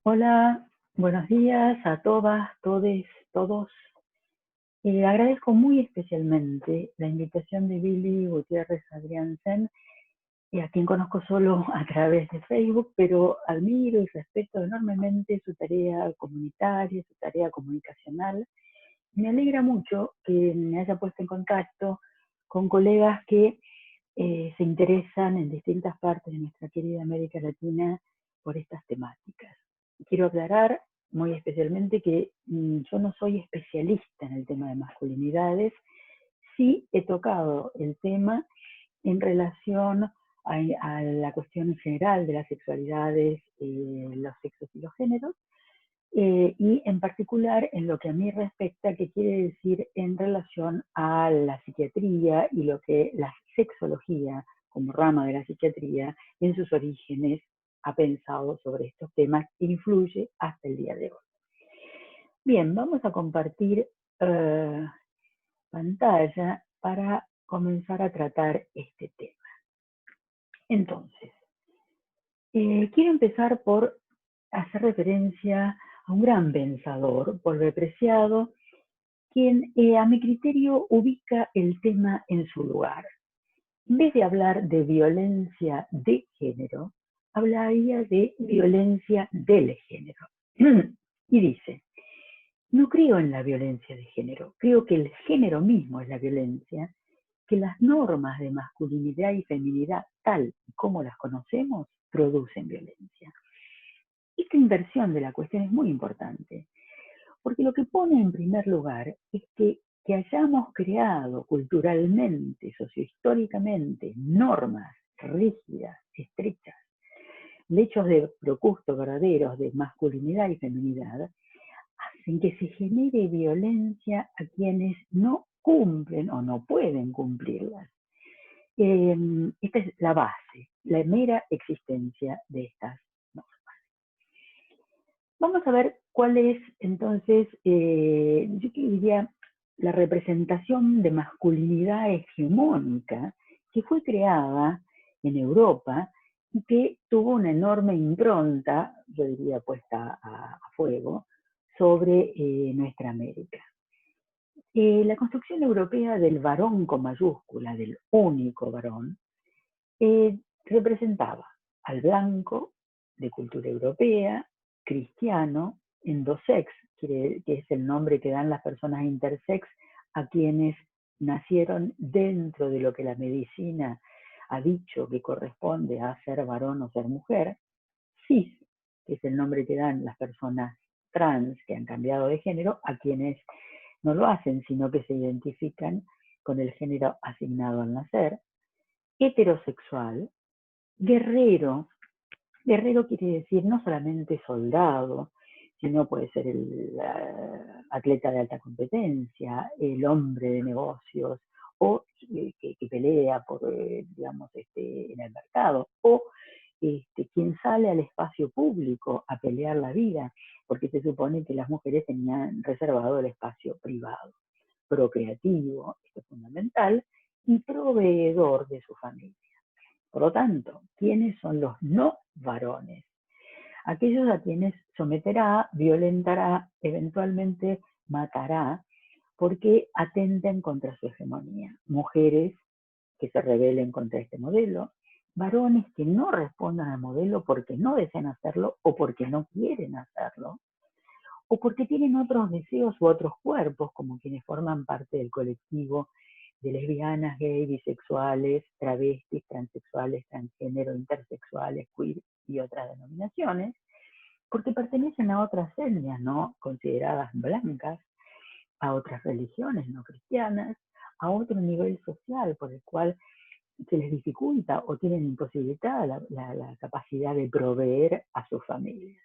Hola, buenos días a todas, todes, todos. Agradezco muy especialmente la invitación de Billy Gutiérrez Adriansen, a quien conozco solo a través de Facebook, pero admiro y respeto enormemente su tarea comunitaria, su tarea comunicacional. Me alegra mucho que me haya puesto en contacto con colegas que se interesan en distintas partes de nuestra querida América Latina por estas temáticas. Quiero aclarar muy especialmente que yo no soy especialista en el tema de masculinidades, sí he tocado el tema en relación a la cuestión general de las sexualidades, los sexos y los géneros, y en particular en lo que a mí respecta, que quiere decir en relación a la psiquiatría y lo que la sexología, como rama de la psiquiatría, en sus orígenes ha pensado sobre estos temas e influye hasta el día de hoy. Bien, vamos a compartir pantalla para comenzar a tratar este tema. Entonces, quiero empezar por hacer referencia a un gran pensador, Paul Preciado, quien a mi criterio ubica el tema en su lugar. En vez de hablar de violencia de género, hablaría de violencia del género. Y dice, no creo en la violencia de género, creo que el género mismo es la violencia, que las normas de masculinidad y feminidad tal como las conocemos producen violencia. Esta inversión de la cuestión es muy importante, porque lo que pone en primer lugar es que hayamos creado culturalmente, sociohistóricamente, normas rígidas, estrechas, lechos de procusto verdaderos de masculinidad y feminidad, hacen que se genere violencia a quienes no cumplen o no pueden cumplirlas. Esta es la base, la mera existencia de estas normas. Vamos a ver cuál es entonces, yo diría, la representación de masculinidad hegemónica que fue creada en Europa y que tuvo una enorme impronta, yo diría, puesta a fuego sobre nuestra América. La construcción europea del varón con mayúscula, del único varón, representaba al blanco de cultura europea, cristiano, endosex, que es el nombre que dan las personas intersex a quienes nacieron dentro de lo que la medicina ha dicho que corresponde a ser varón o ser mujer, cis, que es el nombre que dan las personas trans que han cambiado de género, a quienes no lo hacen, sino que se identifican con el género asignado al nacer, heterosexual, guerrero. Guerrero quiere decir no solamente soldado, sino puede ser el atleta de alta competencia, el hombre de negocios, o que pelea por, digamos, en el mercado, o quien sale al espacio público a pelear la vida, porque se supone que las mujeres tenían reservado el espacio privado, procreativo, esto es fundamental, y proveedor de su familia. Por lo tanto, ¿quiénes son los no varones? Aquellos a quienes someterá, violentará, eventualmente matará, porque atenten contra su hegemonía. Mujeres que se rebelen contra este modelo, varones que no respondan al modelo porque no desean hacerlo o porque no quieren hacerlo, o porque tienen otros deseos u otros cuerpos, como quienes forman parte del colectivo de lesbianas, gays, bisexuales, travestis, transexuales, transgénero, intersexuales, queer y otras denominaciones, porque pertenecen a otras etnias no consideradas blancas, a otras religiones no cristianas, a otro nivel social por el cual se les dificulta o tienen imposibilitada la capacidad de proveer a sus familias.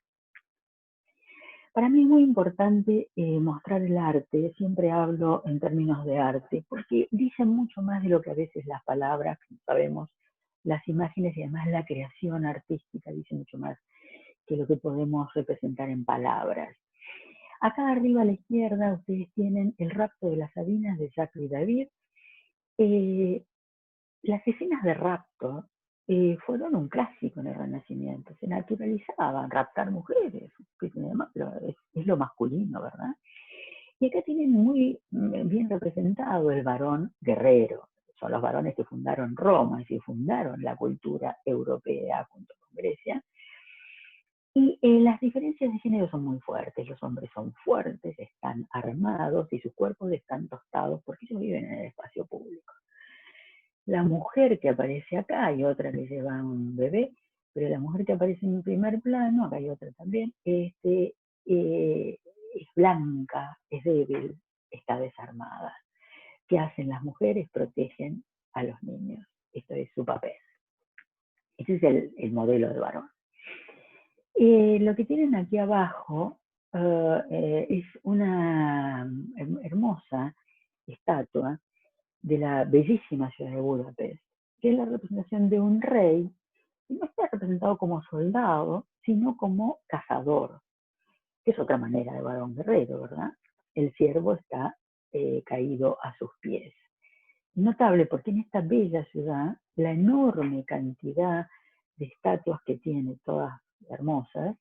Para mí es muy importante mostrar el arte, siempre hablo en términos de arte, porque dicen mucho más de lo que a veces las palabras, como sabemos, las imágenes y además la creación artística dice mucho más que lo que podemos representar en palabras. Acá arriba a la izquierda ustedes tienen El rapto de las Sabinas de Jacques David. Las escenas de rapto fueron un clásico en el Renacimiento, se naturalizaban raptar mujeres. ¿qué tiene de malo? Es lo masculino, ¿verdad? Y acá tienen muy bien representado el varón guerrero. Son los varones que fundaron Roma, y fundaron la cultura europea junto con Grecia. Y las diferencias de género son muy fuertes. Los hombres son fuertes, están armados y sus cuerpos están tostados porque ellos viven en el espacio público. La mujer que aparece acá, hay otra que lleva un bebé, pero la mujer que aparece en primer plano, acá hay otra también, es blanca, es débil, está desarmada. ¿Qué hacen las mujeres? Protegen a los niños. Esto es su papel. Ese es el modelo de varón. Lo que tienen aquí abajo es una hermosa estatua de la bellísima ciudad de Budapest, que es la representación de un rey, que no está representado como soldado, sino como cazador, que es otra manera de varón guerrero, ¿verdad? El ciervo está caído a sus pies. Notable porque en esta bella ciudad, la enorme cantidad de estatuas que tiene, todas hermosas,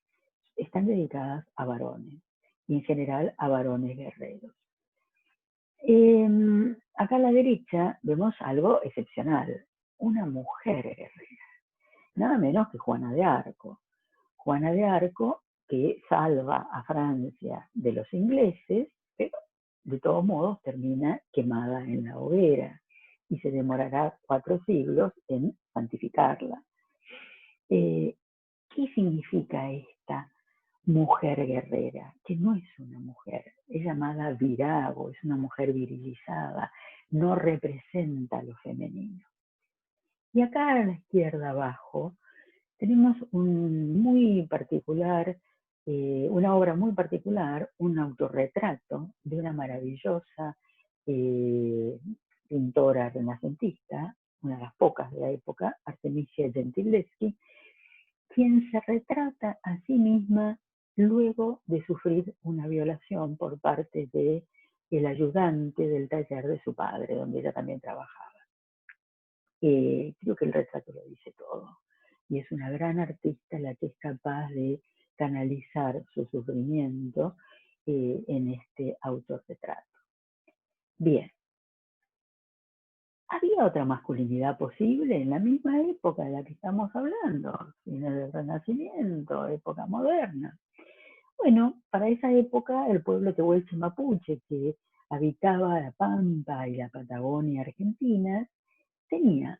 están dedicadas a varones, y en general a varones guerreros. Acá a la derecha vemos algo excepcional, una mujer guerrera, nada menos que Juana de Arco. Juana de Arco que salva a Francia de los ingleses, pero de todos modos termina quemada en la hoguera y se demorará 4 siglos en santificarla. ¿Qué significa esta mujer guerrera? Que no es una mujer, es llamada virago, es una mujer virilizada, no representa lo femenino. Y acá a la izquierda abajo tenemos una obra muy particular, un autorretrato de una maravillosa pintora renacentista, una de las pocas de la época, Artemisia Gentileschi, quien se retrata a sí misma luego de sufrir una violación por parte del ayudante del taller de su padre, donde ella también trabajaba. Creo que el retrato lo dice todo. Y es una gran artista la que es capaz de canalizar su sufrimiento en este autorretrato. Bien. ¿Había otra masculinidad posible en la misma época de la que estamos hablando? Fines del Renacimiento, época moderna. Bueno, para esa época el pueblo tehuelche mapuche que habitaba la Pampa y la Patagonia argentina tenía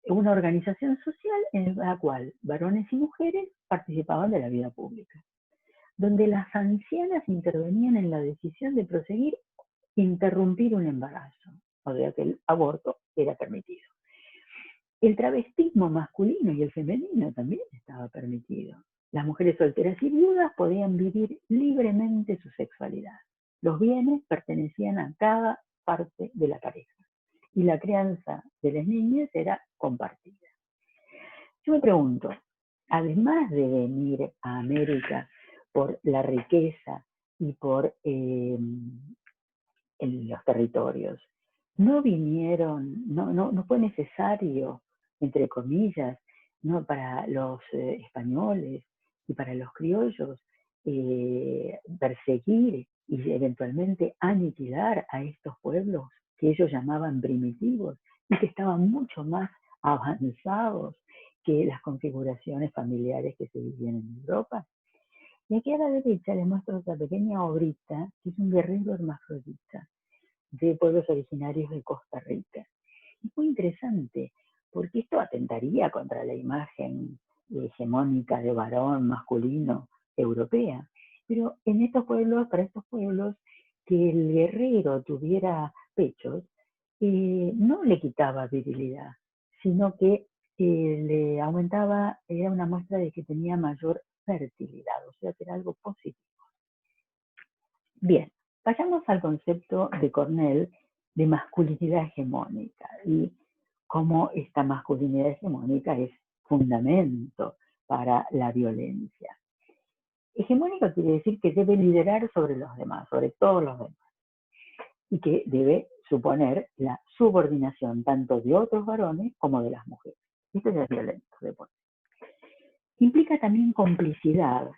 una organización social en la cual varones y mujeres participaban de la vida pública, donde las ancianas intervenían en la decisión de proseguir e interrumpir un embarazo, o sea que el aborto era permitido. El travestismo masculino y el femenino también estaba permitido. Las mujeres solteras y viudas podían vivir libremente su sexualidad. Los bienes pertenecían a cada parte de la pareja y la crianza de las niñas era compartida. Yo me pregunto, además de venir a América por la riqueza y por los territorios, no fue necesario, entre comillas, no para los españoles y para los criollos, perseguir y eventualmente aniquilar a estos pueblos que ellos llamaban primitivos y que estaban mucho más avanzados que las configuraciones familiares que se vivían en Europa. Y aquí a la derecha les muestro otra pequeña obrita, que es un guerrero hermafrodita de pueblos originarios de Costa Rica. Es muy interesante, porque esto atentaría contra la imagen hegemónica de varón masculino europea. Pero en estos pueblos, para estos pueblos, que el guerrero tuviera pechos, no le quitaba virilidad, sino que le aumentaba, era una muestra de que tenía mayor fertilidad, o sea que era algo positivo. Bien, vayamos al concepto de Cornell de masculinidad hegemónica y cómo esta masculinidad hegemónica es fundamento para la violencia. Hegemónica quiere decir que debe liderar sobre los demás, sobre todos los demás, y que debe suponer la subordinación tanto de otros varones como de las mujeres. Esto ya es violento. Implica también complicidad,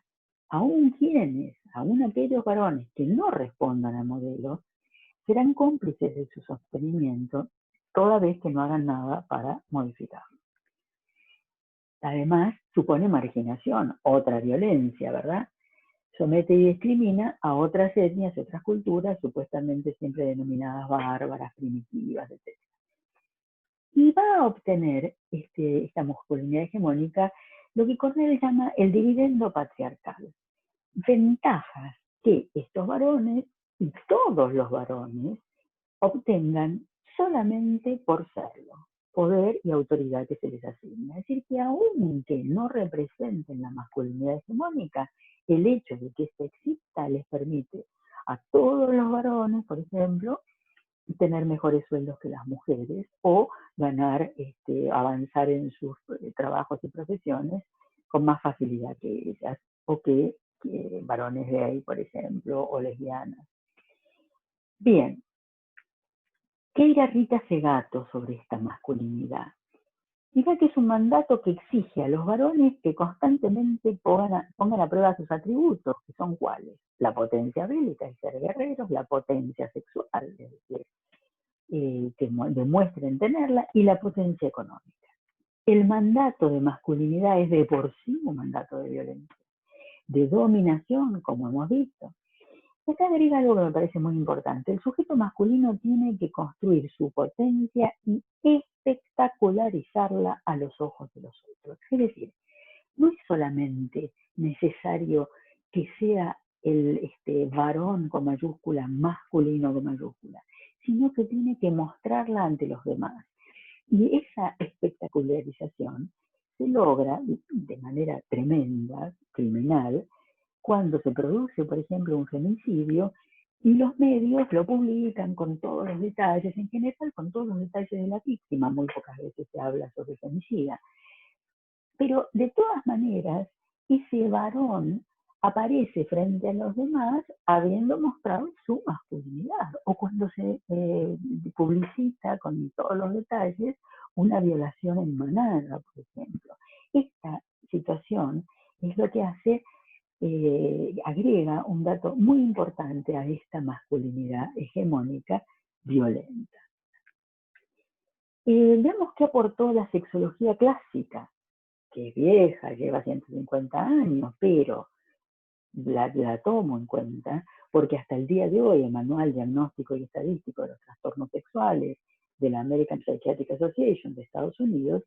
aún aquellos varones que no respondan al modelo, serán cómplices de su sostenimiento toda vez que no hagan nada para modificarlo. Además, supone marginación, otra violencia, ¿verdad? Somete y discrimina a otras etnias, otras culturas, supuestamente siempre denominadas bárbaras, primitivas, etc. Y va a obtener esta masculinidad hegemónica lo que Cornell llama el dividendo patriarcal. Ventajas que estos varones y todos los varones obtengan solamente por serlo, poder y autoridad que se les asigna. Es decir, que aunque no representen la masculinidad hegemónica, el hecho de que ésta exista les permite a todos los varones, por ejemplo, tener mejores sueldos que las mujeres o ganar, avanzar en sus trabajos y profesiones con más facilidad que ellas o que varones gay, por ejemplo, o lesbianas. Bien, ¿qué dirá Rita Segato sobre esta masculinidad? Dirá que es un mandato que exige a los varones que constantemente pongan a prueba sus atributos, que son cuáles: la potencia bélica, el ser guerreros, la potencia sexual, es decir, que demuestren tenerla, y la potencia económica. El mandato de masculinidad es de por sí un mandato de violencia, de dominación, como hemos visto. Y acá agrega algo que me parece muy importante. El sujeto masculino tiene que construir su potencia y espectacularizarla a los ojos de los otros. Es decir, no es solamente necesario que sea el varón con mayúscula, masculino con mayúscula, sino que tiene que mostrarla ante los demás. Y esa espectacularización se logra de manera tremenda, criminal, cuando se produce, por ejemplo, un femicidio y los medios lo publican con todos los detalles, en general con todos los detalles de la víctima. Muy pocas veces se habla sobre femicida. Pero de todas maneras, ese varón aparece frente a los demás habiendo mostrado su masculinidad, o cuando se publicita con todos los detalles una violación en manada, por ejemplo. Esta situación es lo que hace, agrega un dato muy importante a esta masculinidad hegemónica violenta. Veamos qué aportó la sexología clásica, que es vieja, lleva 150 años, pero la tomo en cuenta porque hasta el día de hoy el Manual Diagnóstico y Estadístico de los Trastornos Sexuales de la American Psychiatric Association de Estados Unidos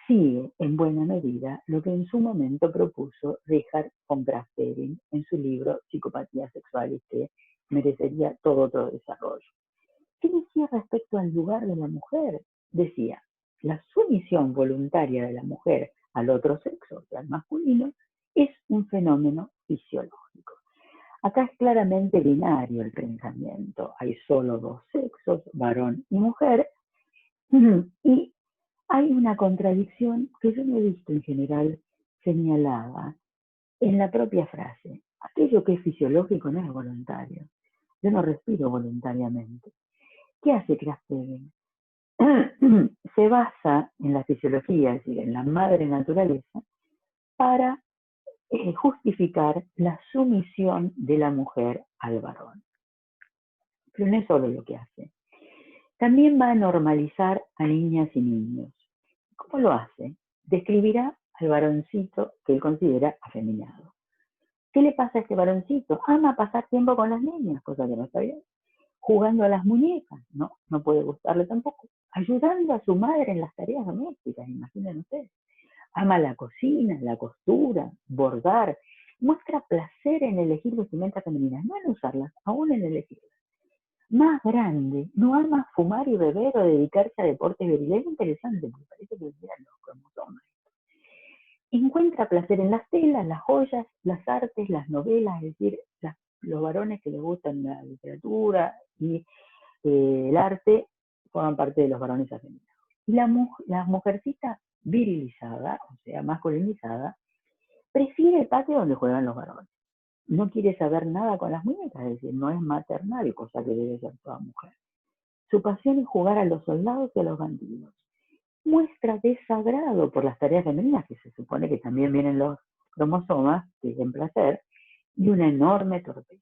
sigue en buena medida lo que en su momento propuso Richard von Graftering en su libro Psicopatía Sexual, y que merecería todo otro desarrollo. ¿Qué decía respecto al lugar de la mujer? Decía: la sumisión voluntaria de la mujer al otro sexo, o sea, al masculino, es un fenómeno fisiológico. Acá es claramente binario el pensamiento. Hay solo dos sexos, varón y mujer, y hay una contradicción que yo no he visto en general señalada en la propia frase. Aquello que es fisiológico no es voluntario. Yo no respiro voluntariamente. ¿Qué hace Kraftwerk? Se basa en la fisiología, es decir, en la madre naturaleza, para justificar la sumisión de la mujer al varón. Pero no es solo lo que hace. También va a normalizar a niñas y niños. ¿Cómo lo hace? Describirá al varoncito que él considera afeminado. ¿Qué le pasa a este varoncito? Ama pasar tiempo con las niñas, cosa que no está bien. Jugando a las muñecas, no puede gustarle tampoco. Ayudando a su madre en las tareas domésticas, imaginen ustedes. Ama la cocina, la costura, bordar. Muestra placer en elegir vestimentas femeninas, no en usarlas, aún en elegirlas. Más grande, no ama fumar y beber o dedicarse a deportes viriles. Es interesante, porque parece que sean los cromosomas. Encuentra placer en las telas, las joyas, las artes, las novelas, es decir, los varones que les gustan la literatura y el arte forman parte de los varones afeminados. Y la mujercita virilizada, o sea, masculinizada, prefiere el patio donde juegan los varones. No quiere saber nada con las muñecas, es decir, no es maternal, cosa que debe ser toda mujer. Su pasión es jugar a los soldados y a los bandidos. Muestra desagrado por las tareas femeninas, que se supone que también vienen los cromosomas que den placer y una enorme torpeza.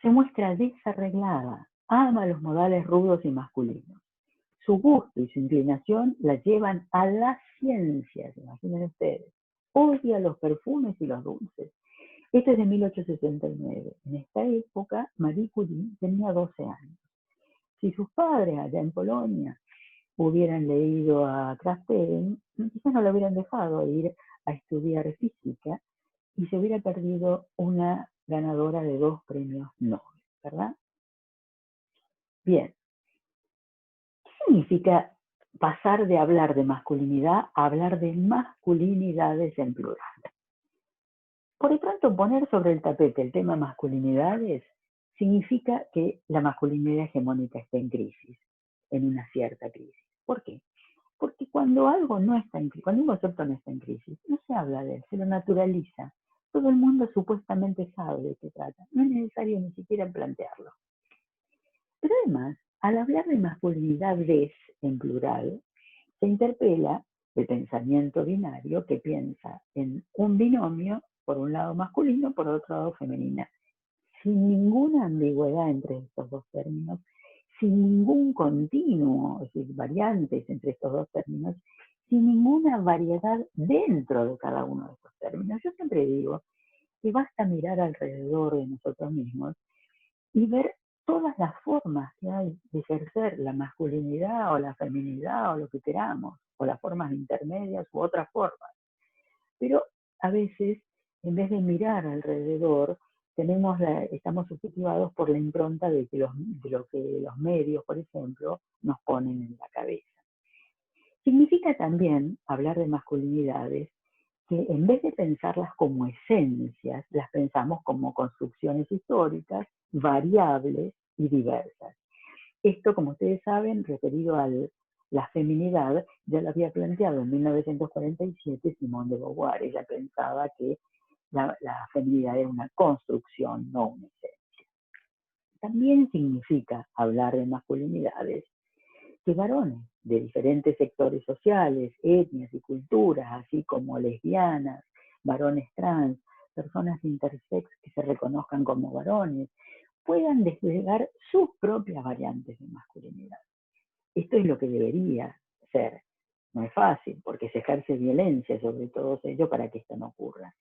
Se muestra desarreglada, ama los modales rudos y masculinos. Su gusto y su inclinación la llevan a las ciencias, imaginen ustedes. Odia los perfumes y los dulces. Esto es de 1869. En esta época, Marie Curie tenía 12 años. Si sus padres allá en Polonia hubieran leído a Kraftwerk, quizás no lo hubieran dejado ir a estudiar física y se hubiera perdido una ganadora de 2 premios Nobel, ¿verdad? Bien, ¿qué significa pasar de hablar de masculinidad a hablar de masculinidades en plural? Por lo tanto, poner sobre el tapete el tema masculinidades significa que la masculinidad hegemónica está en crisis, en una cierta crisis. ¿Por qué? Porque cuando algo no está en crisis, cuando un concepto no está en crisis, no se habla de él, se lo naturaliza. Todo el mundo supuestamente sabe de qué trata. No es necesario ni siquiera plantearlo. Pero además, al hablar de masculinidades en plural, se interpela el pensamiento binario que piensa en un binomio, por un lado masculino, por otro lado femenina, sin ninguna ambigüedad entre estos dos términos, sin ningún continuo, es decir, variantes entre estos dos términos, sin ninguna variedad dentro de cada uno de estos términos. Yo siempre digo que basta mirar alrededor de nosotros mismos y ver todas las formas que hay de ejercer la masculinidad o la feminidad o lo que queramos, o las formas intermedias u otras formas. Pero a veces, en vez de mirar alrededor, estamos subjetivados por la impronta de lo que los medios, por ejemplo, nos ponen en la cabeza. Significa también hablar de masculinidades que en vez de pensarlas como esencias, las pensamos como construcciones históricas, variables y diversas. Esto, como ustedes saben, referido a la feminidad, ya lo había planteado en 1947 Simone de Beauvoir. Ella pensaba que la feminidad era una construcción, no una esencia. También significa hablar de masculinidades que varones de diferentes sectores sociales, etnias y culturas, así como lesbianas, varones trans, personas intersex que se reconozcan como varones, puedan desplegar sus propias variantes de masculinidad. Esto es lo que debería ser. No es fácil, porque se ejerce violencia sobre todos ellos para que esto no ocurra.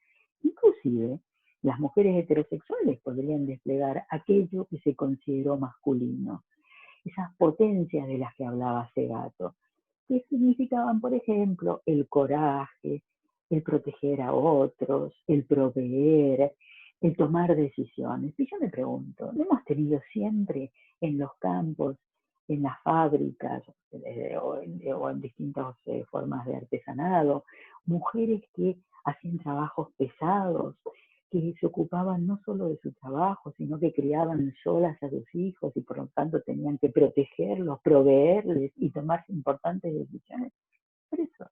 Inclusive, las mujeres heterosexuales podrían desplegar aquello que se consideró masculino, esas potencias de las que hablaba Segato, que significaban, por ejemplo, el coraje, el proteger a otros, el proveer, el tomar decisiones. Y yo me pregunto, ¿no hemos tenido siempre en los campos, en las fábricas o en distintas formas de artesanado, mujeres que hacían trabajos pesados, que se ocupaban no solo de su trabajo, sino que criaban solas a sus hijos y por lo tanto tenían que protegerlos, proveerles y tomar importantes decisiones? Por eso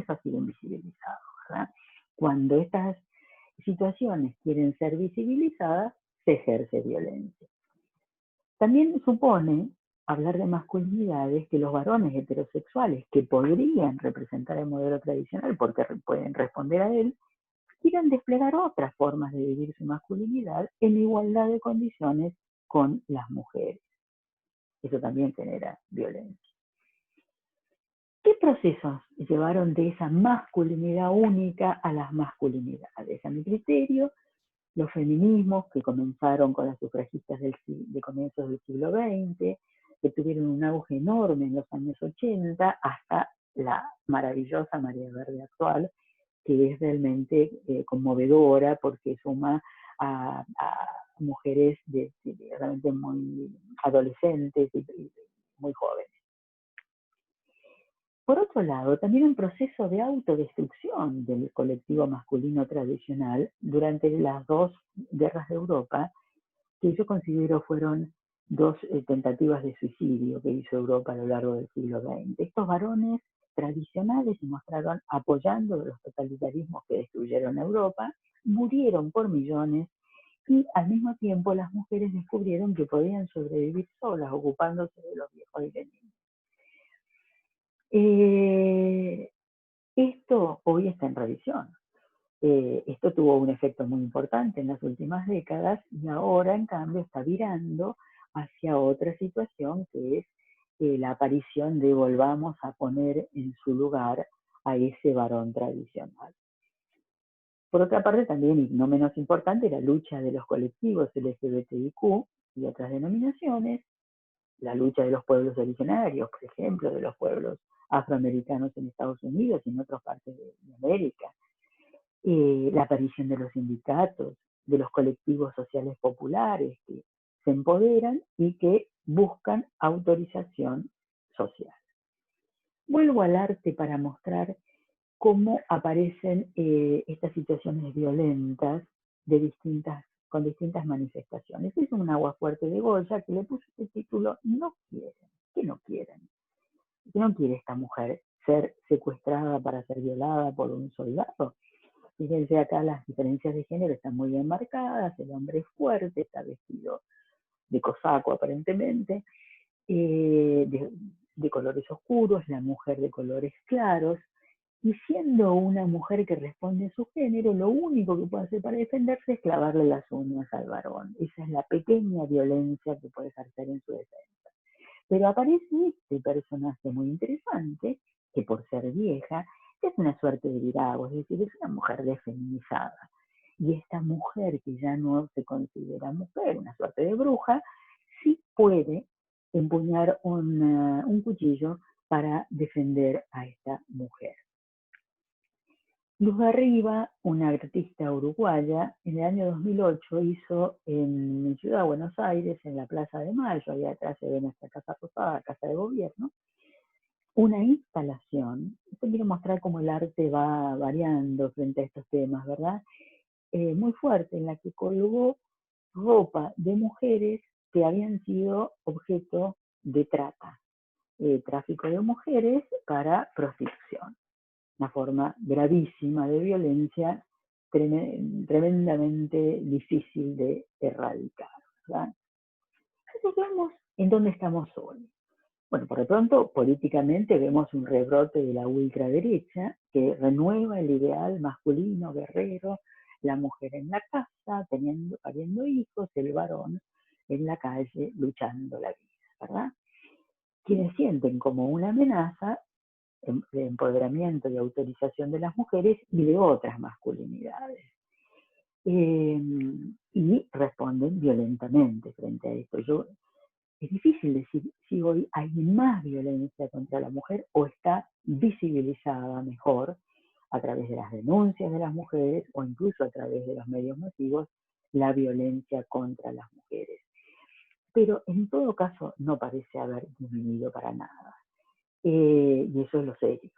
ha sido invisibilizado, ¿verdad? Cuando estas situaciones quieren ser visibilizadas, se ejerce violencia. También supone hablar de masculinidades que los varones heterosexuales, que podrían representar el modelo tradicional porque pueden responder a él, quieran desplegar otras formas de vivir su masculinidad en igualdad de condiciones con las mujeres. Eso también genera violencia. ¿Qué procesos llevaron de esa masculinidad única a las masculinidades? A mi criterio, los feminismos que comenzaron con las sufragistas de comienzos del siglo XX, que tuvieron un auge enorme en los años 80, hasta la maravillosa María Verde actual, que es realmente conmovedora porque suma a mujeres realmente muy adolescentes y muy jóvenes. Por otro lado, también un proceso de autodestrucción del colectivo masculino tradicional durante las dos guerras de Europa, que yo considero fueron dos tentativas de suicidio que hizo Europa a lo largo del siglo XX. Estos varones tradicionales se mostraron apoyando los totalitarismos que destruyeron Europa, murieron por millones y al mismo tiempo las mujeres descubrieron que podían sobrevivir solas, ocupándose de los viejos y de niños. Esto hoy está en revisión. Esto tuvo un efecto muy importante en las últimas décadas y ahora, en cambio, está virando hacia otra situación que es la aparición de volvamos a poner en su lugar a ese varón tradicional. Por otra parte, también, y no menos importante, la lucha de los colectivos LGBTIQ y otras denominaciones, la lucha de los pueblos originarios, por ejemplo, de los pueblos afroamericanos en Estados Unidos y en otras partes de América, la aparición de los sindicatos, de los colectivos sociales populares que se empoderan y que buscan autorización social. Vuelvo al arte para mostrar cómo aparecen estas situaciones violentas con distintas manifestaciones. Es un agua fuerte de Goya que le puso este título No quieren. ¿Qué no quieren? ¿Qué no quiere esta mujer? ¿Ser secuestrada para ser violada por un soldado? Fíjense acá, las diferencias de género están muy bien marcadas, el hombre es fuerte, está vestido de cosaco aparentemente, de colores oscuros, la mujer de colores claros, y siendo una mujer que responde a su género, lo único que puede hacer para defenderse es clavarle las uñas al varón. Esa es la pequeña violencia que puede ejercer en su defensa. Pero aparece este personaje muy interesante, que por ser vieja, es una suerte de virago, es decir, es una mujer defeminizada. Y esta mujer que ya no se considera mujer, una suerte de bruja, sí puede empuñar un cuchillo para defender a esta mujer. Luz Garriba, una artista uruguaya, en el año 2008 hizo en mi ciudad, Buenos Aires, en la Plaza de Mayo, ahí atrás se ve nuestra Casa Rosada, Casa de Gobierno, una instalación. Yo quiero mostrar cómo el arte va variando frente a estos temas, ¿verdad? Muy fuerte, en la que colgó ropa de mujeres que habían sido objeto de trata, tráfico de mujeres para prostitución. Una forma gravísima de violencia tremendamente difícil de erradicar, ¿verdad? Entonces vemos en dónde estamos hoy. Bueno, por lo pronto, políticamente vemos un rebrote de la ultraderecha que renueva el ideal masculino, guerrero, la mujer en la casa, pariendo hijos, el varón en la calle luchando la vida, ¿verdad? Quienes sienten como una amenaza de empoderamiento y autorización de las mujeres y de otras masculinidades. Y responden violentamente frente a esto. Es difícil decir si hoy hay más violencia contra la mujer o está visibilizada mejor a través de las denuncias de las mujeres o incluso a través de los medios masivos la violencia contra las mujeres. Pero en todo caso no parece haber disminuido para nada. Y eso es lo serio.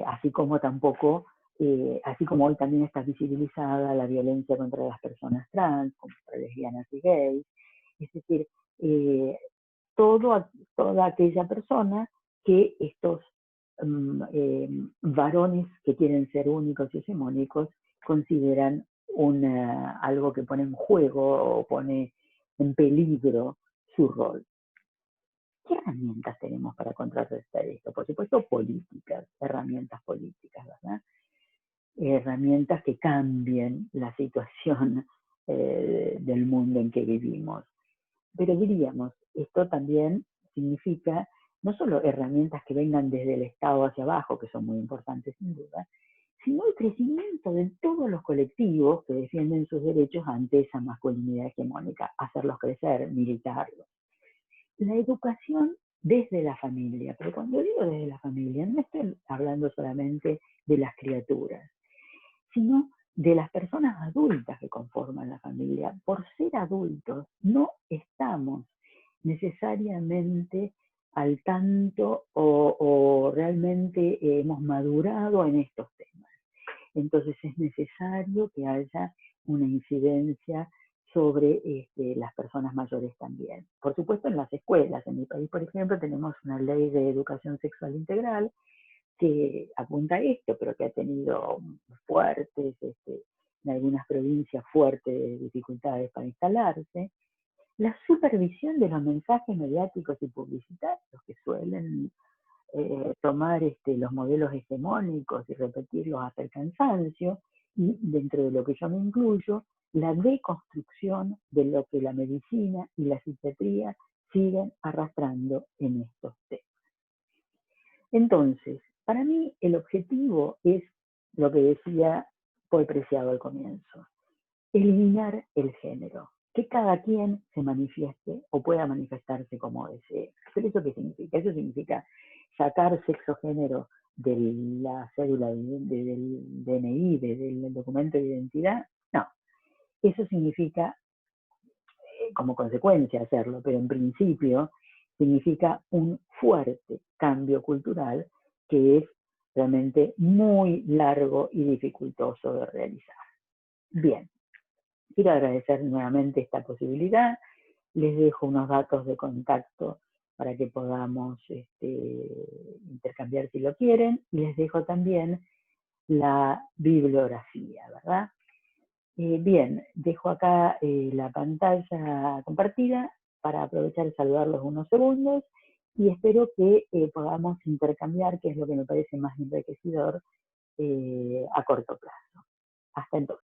Así como tampoco, así como hoy también está visibilizada la violencia contra las personas trans, contra lesbianas y gays, es decir, toda aquella persona que estos varones que quieren ser únicos y hegemónicos consideran algo que pone en juego o pone en peligro su rol. ¿Qué herramientas tenemos para contrarrestar esto? Por supuesto, políticas, herramientas políticas, ¿verdad? Herramientas que cambien la situación del mundo en que vivimos. Pero diríamos, esto también significa no solo herramientas que vengan desde el Estado hacia abajo, que son muy importantes sin duda, sino el crecimiento de todos los colectivos que defienden sus derechos ante esa masculinidad hegemónica, hacerlos crecer, militarlos. La educación desde la familia, pero cuando digo desde la familia, no estoy hablando solamente de las criaturas, sino de las personas adultas que conforman la familia. Por ser adultos, no estamos necesariamente al tanto o realmente hemos madurado en estos temas. Entonces es necesario que haya una incidencia sobre las personas mayores también. Por supuesto, en las escuelas. En mi país, por ejemplo, tenemos una ley de educación sexual integral que apunta a esto, pero que ha tenido fuertes, en algunas provincias, fuertes dificultades para instalarse. La supervisión de los mensajes mediáticos y publicitarios que suelen tomar los modelos hegemónicos y repetirlos hasta el cansancio, y dentro de lo que yo me incluyo, la deconstrucción de lo que la medicina y la psiquiatría siguen arrastrando en estos temas. Entonces, para mí el objetivo es lo que decía Paul Preciado al comienzo: eliminar el género, que cada quien se manifieste o pueda manifestarse como desee. ¿Pero eso qué significa? Eso significa sacar sexo-género de la cédula del DNI, del documento de identidad. No, eso significa como consecuencia hacerlo, pero en principio significa un fuerte cambio cultural que es realmente muy largo y dificultoso de realizar. Bien, quiero agradecer nuevamente esta posibilidad. Les dejo unos datos de contacto para que podamos intercambiar si lo quieren, y les dejo también la bibliografía, ¿verdad? Bien, dejo acá la pantalla compartida para aprovechar y saludarlos unos segundos, y espero que podamos intercambiar, que es lo que me parece más enriquecedor, a corto plazo. Hasta entonces.